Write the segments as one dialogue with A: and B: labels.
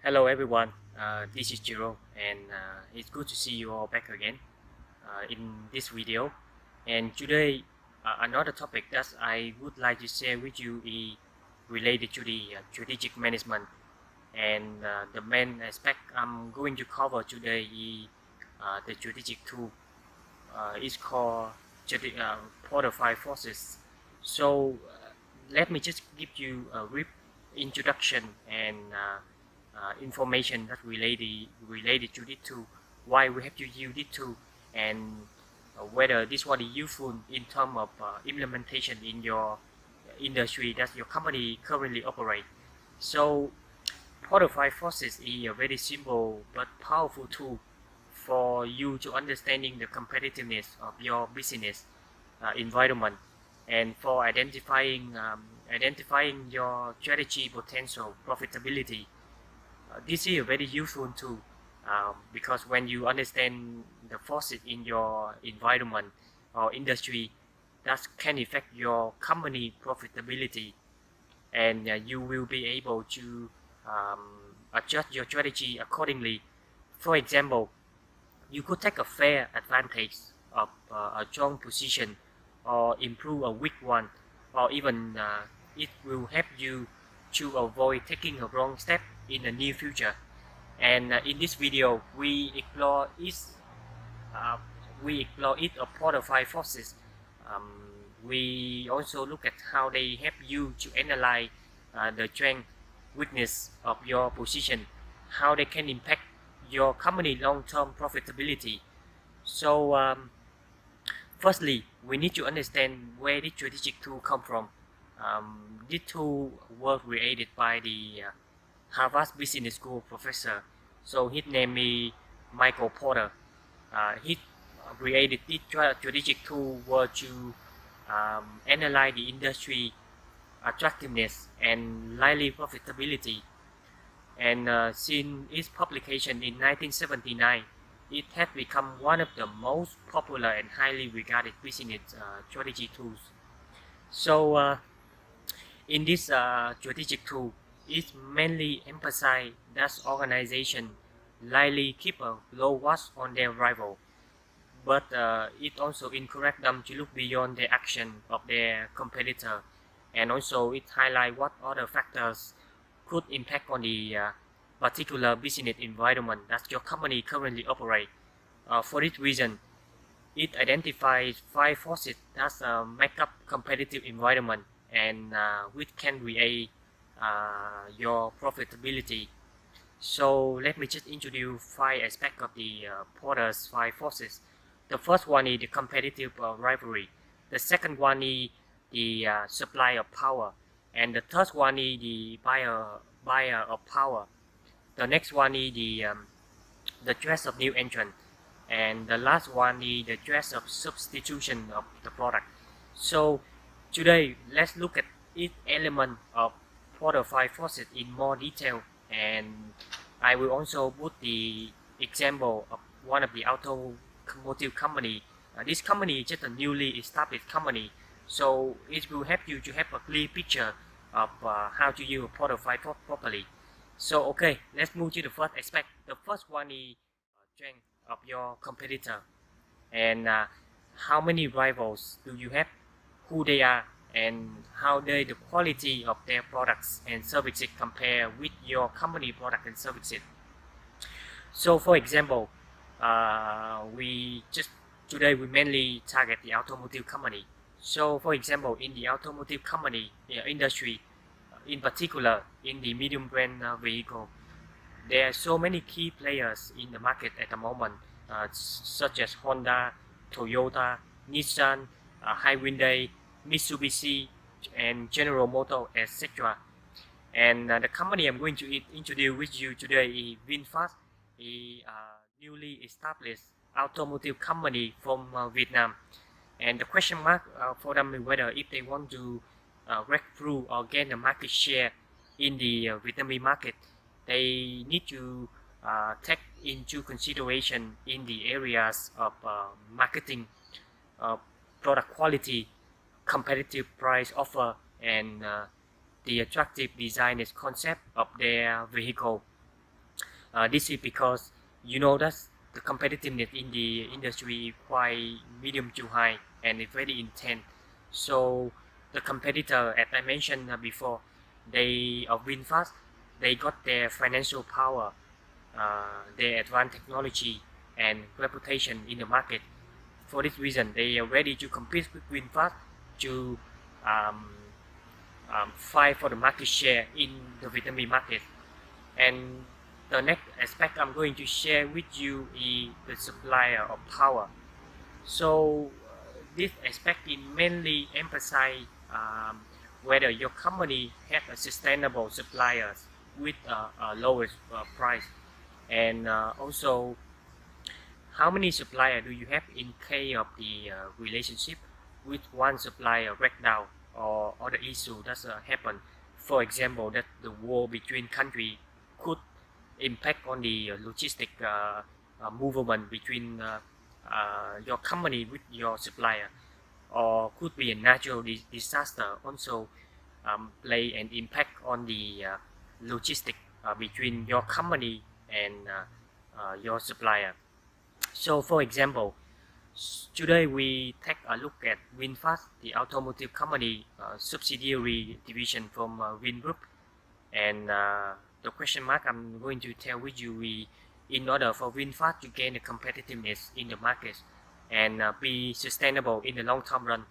A: Hello everyone, this is Jiro and it's good to see you all back again in this video. And today another topic that I would like to share with you is related to the strategic management. And the main aspect I'm going to cover today is the strategic tool. It's called Porter 5 Forces. So let me just give you a brief introduction and information that related to this tool, why we have to use this tool, and whether this one is useful in terms of implementation in your industry that your company currently operate. So Porter Forces is a very simple but powerful tool for you to understanding the competitiveness of your business environment, and for identifying your strategy potential profitability. This is a very useful tool because when you understand the forces in your environment or industry, that can affect your company profitability, and you will be able to adjust your strategy accordingly. For example, you could take a fair advantage of a strong position or improve a weak one, or even it will help you to avoid taking a wrong step in the near future. And in this video, uh, we explore it of Porter 5 forces. We also look at how they help you to analyze the strength, weakness of your position, how they can impact your company long-term profitability. So firstly, we need to understand where this strategic tool come from. This tool was created by the Havard Business School professor. So his name is Micheal Porter. He created this strategic tool was to analyze the industry attractiveness and likely profitability. And since its publication in 1979, it has become one of the most popular and highly regarded business strategy tools. So in this strategic tool, it mainly emphasizes that organizations likely keep a low watch on their rival, but it also encourages them to look beyond the action of their competitor, and also it highlights what other factors could impact on the particular business environment that your company currently operates. For this reason, it identifies 5 forces that make up competitive environment and which can create your profitability. So let me just introduce 5 aspects of the Porter's 5 forces. The first one is the competitive rivalry. The second one is the supply of power, and the third one is the buyer of power. The next one is the threat of new entrant, and the last one is the threat of substitution of the product. So today let's look at each element of Porter 5 forces in more detail, and I will also put the example of one of the automotive company. This company is just a newly established company, so it will help you to have a clear picture of how to use Porter 5 properly. So okay, let's move to the first aspect. The first one is strength of your competitor, and how many rivals do you have, who they are, and how the quality of their products and services compare with your company product and services. So for example, today we mainly target the automotive company. So for example, in the automotive company industry, in particular in the medium brand vehicle, there are so many key players in the market at the moment, such as Honda, Toyota, Nissan, Hyundai, Mitsubishi, and General Motors, etc. And the company I'm going to introduce with you today is VinFast, a newly established automotive company from Vietnam. And the question mark for them is whether if they want to break through or gain a market share in the Vietnamese market, they need to take into consideration in the areas of marketing, product quality, competitive price offer, and the attractive design concept of their vehicle. This is because you know that the competitiveness in the industry quite medium to high and it's very intense. So the competitor, as I mentioned before, they of VinFast, they got their financial power, their advanced technology and reputation in the market. For this reason, they are ready to compete with VinFast to um, fight for the market share in the Vietnamese market. And the next aspect I'm going to share with you is the supplier of power. So this aspect is mainly emphasize whether your company has a sustainable suppliers with a lowest price, and also how many suppliers do you have in case of the relationship with one supplier break down or other issue that happen. For example, that the war between country could impact on the logistic movement between your company with your supplier, or could be a natural disaster also play an impact on the logistic between your company and your supplier. So for example, today we take a look at VinFast, the automotive company subsidiary division from Vin Group, and the question mark I'm going to tell with you, in order for VinFast to gain the competitiveness in the market and be sustainable in the long-term run,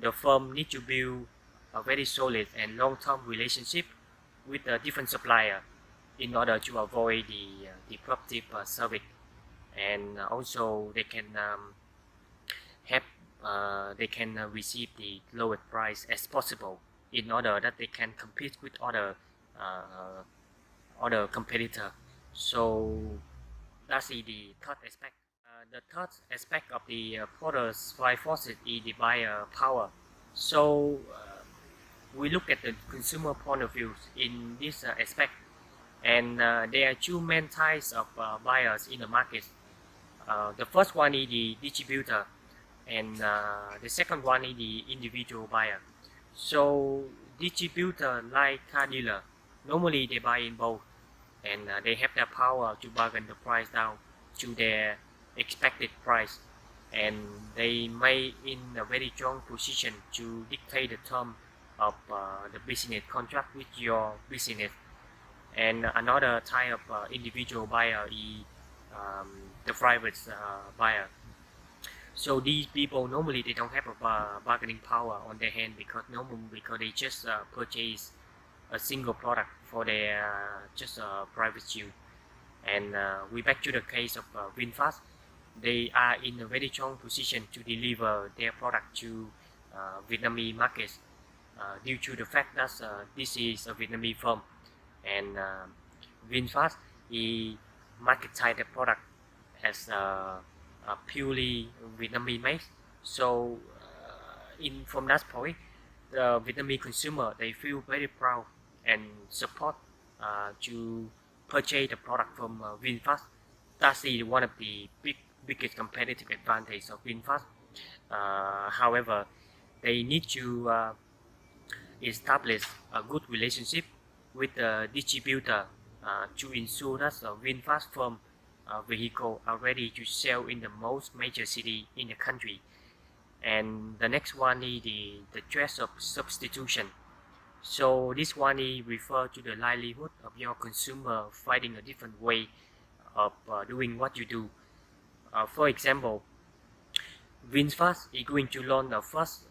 A: the firm needs to build a very solid and long-term relationship with a different supplier in order to avoid the disruptive service, and also they can have they can receive the lowest price as possible in order that they can compete with other competitor. So that's the third aspect. The third aspect of the Porter's five forces is the buyer power. So we look at the consumer point of view in this aspect, and there are two main types of buyers in the market. The first one is the distributor, and the second one is the individual buyer. So distributor, like car dealer, normally they buy in bulk, and they have the power to bargain the price down to their expected price, and they may in a very strong position to dictate the term of the business contract with your business. And another type of individual buyer is the private buyer. So these people normally they don't have a bargaining power on their hand, because they just purchase a single product for their just private use. And we back to the case of VinFast. They are in a very strong position to deliver their product to Vietnamese markets due to the fact that this is a Vietnamese firm, and VinFast is marketed the product as purely Vietnamese made. So from that point, the Vietnamese consumer they feel very proud and support to purchase the product from VinFast. That's one of the biggest competitive advantage of VinFast. However, they need to establish a good relationship with the distributor to ensure that the VinFast firm vehicle are ready to sell in the most major city in the country. And the next one is the threat of substitution. So this one is refer to the livelihood of your consumer finding a different way of doing what you do. For example, VinFast is going to launch the first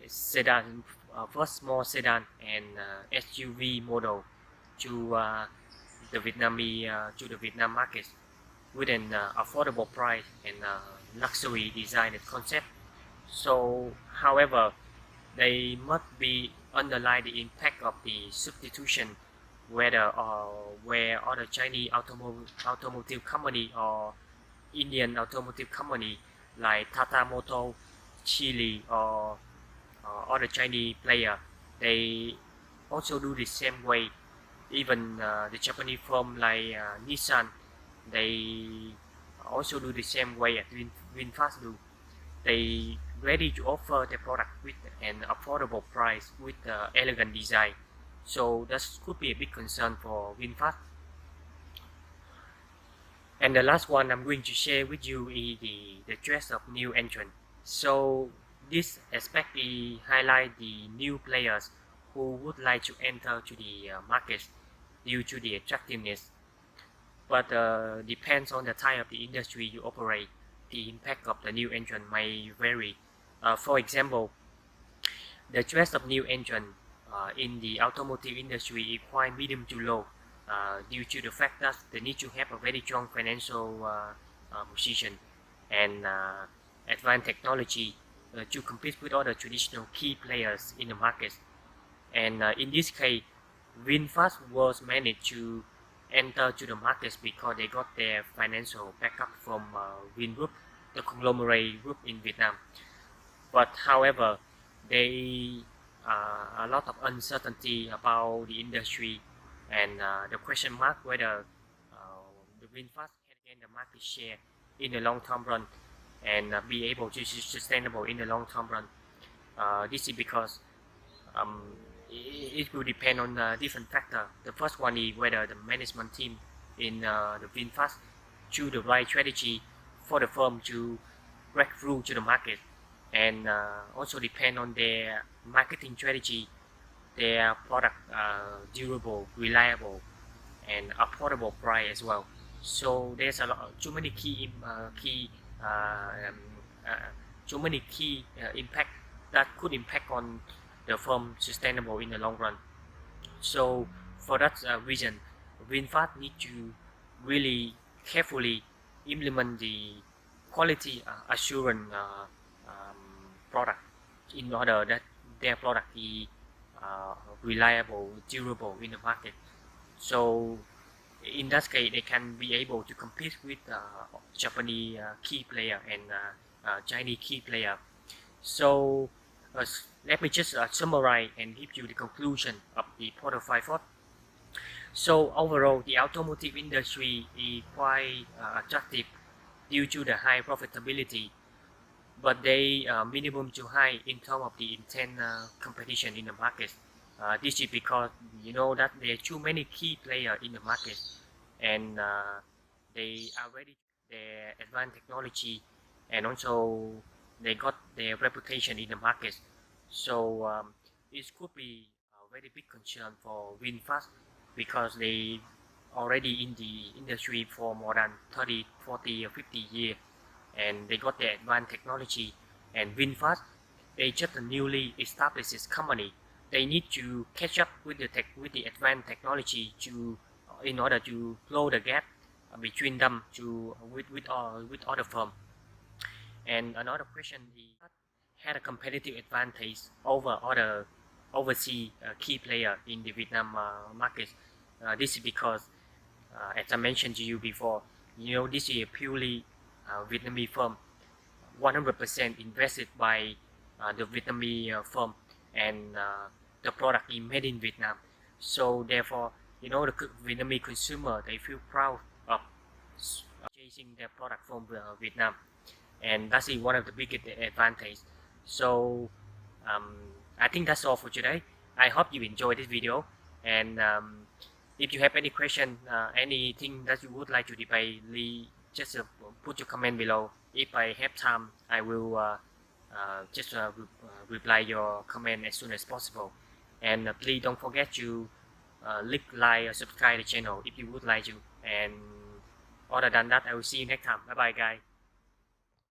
A: sedan, first small sedan and SUV model to the Vietnam market with an affordable price and luxury design and concept. So, however, they must be underline the impact of the substitution, whether where other Chinese automotive company or Indian automotive company like Tata Motor, Chile, or other Chinese player, they also do the same way. Even the Japanese firm like Nissan, they also do the same way as VinFast do. They ready to offer the product with an affordable price with elegant design. So that could be a big concern for VinFast. And the last one I'm going to share with you is the threats of new entrant. So this aspect highlight the new players who would like to enter to the market due to the attractiveness, but depends on the type of the industry you operate. The impact of the new entrant may vary. For example, the threat of new entrant in the automotive industry is quite medium to low, due to the fact that they need to have a very strong financial position and advanced technology to compete with other traditional key players in the market. And in this case, VinFast was managed to enter to the market because they got their financial backup from Vingroup, the conglomerate group in Vietnam. But however, there a lot of uncertainty about the industry, and the question mark whether the VinFast can gain the market share in the long-term run and be able to be sustainable in the long-term run. This is because it will depend on different factors. The first one is whether the management team in the VinFast choose the right strategy for the firm to break through to the market, and also depend on their marketing strategy, their product durable, reliable, and affordable price as well. So there's too many key impact that could impact on the firm sustainable in the long run. So for that reason, VinFast need to really carefully implement the quality assurance product in order that their product is reliable, durable in the market. So in that case, they can be able to compete with Japanese key player and Chinese key player. So let me just summarize and give you the conclusion of the Porter 5 So overall, the automotive industry is quite attractive due to the high profitability, but they minimum to high in terms of the intense competition in the market. This is because you know that there are too many key players in the market, and they are ready their advanced technology, and also they got their reputation in the market. So it could be a very big concern for VinFast because they already in the industry for more than 30, 40 or 50 years, and they got their advanced technology. And VinFast, they just a newly established company. They need to catch up with the advanced technology to in order to close the gap between them with other firms. And another question is, had a competitive advantage over other overseas key player in the Vietnam market. This is because, as I mentioned to you before, you know this is a purely Vietnamese firm, 100% invested by the Vietnamese firm, and the product is made in Vietnam. So therefore, you know, the Vietnamese consumer, they feel proud of purchasing their product from Vietnam, and that's one of the biggest advantages. So I think that's all for today. I hope you enjoyed this video, and if you have any question, anything that you would like to debate, just put your comment below. If I have time, I will just reply your comment as soon as possible. And please don't forget to like or subscribe the channel if you would like to. And other than that, I will see you next time. Bye bye guys.